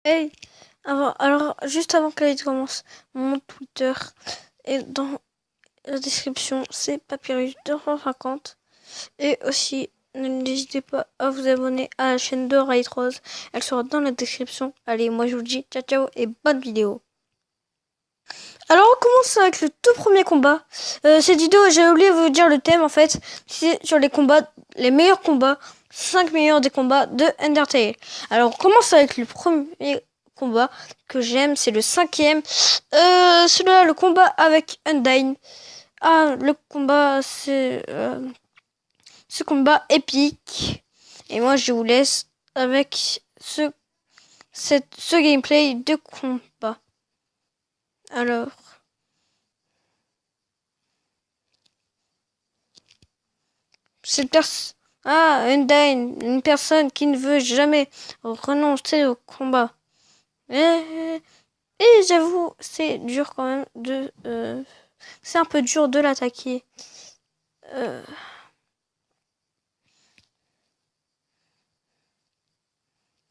Hey, alors, juste avant que tu commence, mon Twitter est dans la description, c'est Papyrus250. Et aussi, n'hésitez pas à vous abonner à la chaîne de Raid Rose. Elle sera dans la description. Allez, moi je vous dis ciao ciao et bonne vidéo. Alors on commence avec le tout premier combat. Cette vidéo, j'ai oublié de vous dire le thème en fait. C'est sur les combats, les meilleurs combats, 5 meilleurs des combats de Undertale. Alors on commence avec le premier combat que j'aime, c'est le cinquième. Celui-là, le combat avec Undyne. Ah, le combat, c'est ce combat épique. Et moi je vous laisse avec ce gameplay de combat. Alors. Cette personne... Ah, Undyne, une personne qui ne veut jamais renoncer au combat. Et j'avoue, c'est dur quand même de... c'est un peu dur de l'attaquer.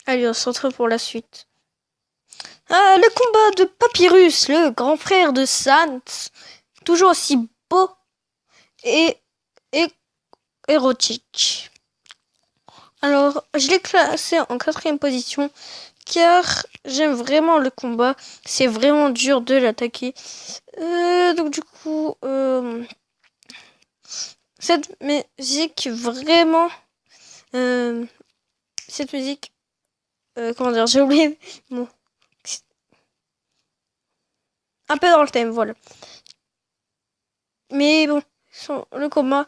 Allez, on se retrouve pour la suite. Ah, le combat de Papyrus, le grand frère de Sans. Toujours aussi beau et, et érotique. Alors, je l'ai classé en 4e position car j'aime vraiment le combat. C'est vraiment dur de l'attaquer. Donc du coup, cette musique vraiment... cette musique... comment dire, j'ai oublié... Bon. Un peu dans le thème, voilà. Mais bon, le combat...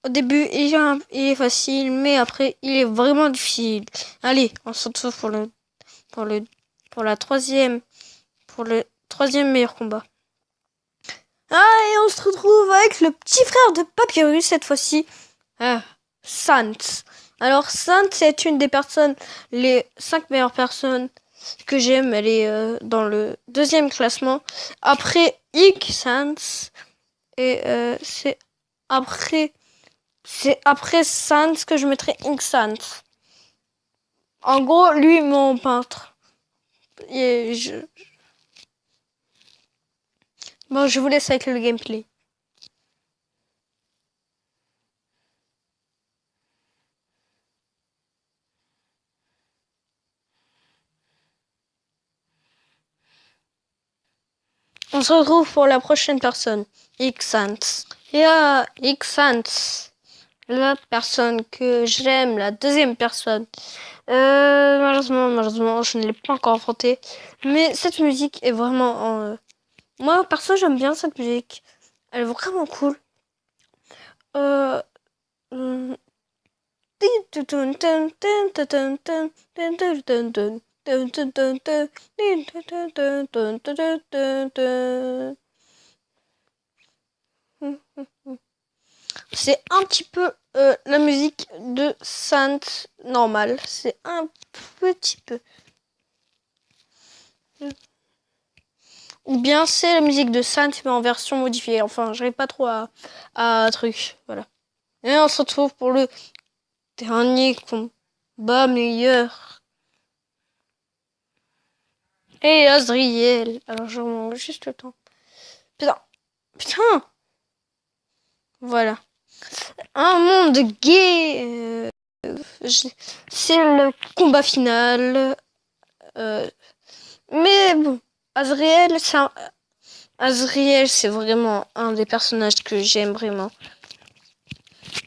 Au début, il est facile, mais après, il est vraiment difficile. Allez, on se retrouve pour le, pour la troisième, pour le troisième meilleur combat. Ah, et on se retrouve avec le petit frère de Papyrus cette fois-ci. Ah, Sant. Alors, Sant, c'est une des personnes, les 5 meilleures personnes que j'aime. Elle est dans le 2e classement. Après Ike Sant. Et c'est après Sant que je mettrai Ink Sant. En gros, lui, mon peintre. Et Bon, je vous laisse avec le gameplay. On se retrouve pour la prochaine personne, Xant. Et à Xant, la personne que j'aime, la 2e personne. Malheureusement, je ne l'ai pas encore affrontée. Mais cette musique est vraiment... Moi, perso, j'aime bien cette musique. Elle est vraiment cool. C'est un petit peu la musique de Sainte normale. C'est un petit peu. Ou bien c'est la musique de Sainte mais en version modifiée. Enfin, j'arrive pas trop à truc. Voilà. Et on se retrouve pour le dernier combat meilleur. Et Azriel. Alors je remonte juste le temps. Putain. Voilà. Un monde gay. C'est le combat final. Mais bon, Azriel, c'est vraiment un des personnages que j'aime vraiment.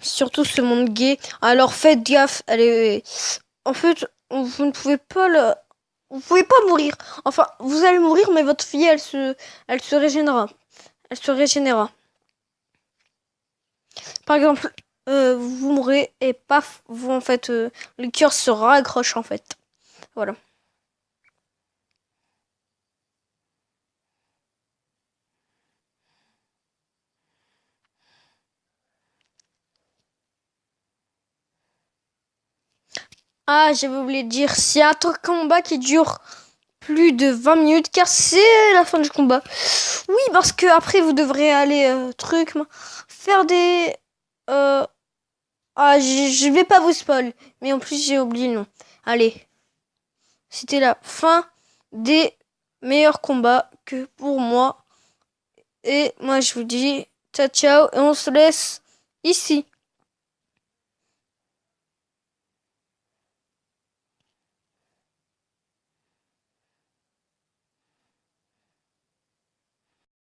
Surtout ce monde gay. Alors faites gaffe, en fait, vous ne pouvez pas vous pouvez pas mourir. Enfin, vous allez mourir, mais votre fille, elle se régénérera. Elle se régénérera. Par exemple, vous mourrez et paf, vous en fait, le cœur se raccroche en fait. Voilà. Ah, j'avais oublié de dire, c'est un combat qui dure plus de 20 minutes car c'est la fin du combat. Oui, parce que après vous devrez aller faire des je vais pas vous spoil, mais en plus j'ai oublié le nom. Allez, c'était la fin des meilleurs combats que pour moi. Et moi, je vous dis ciao ciao et on se laisse ici.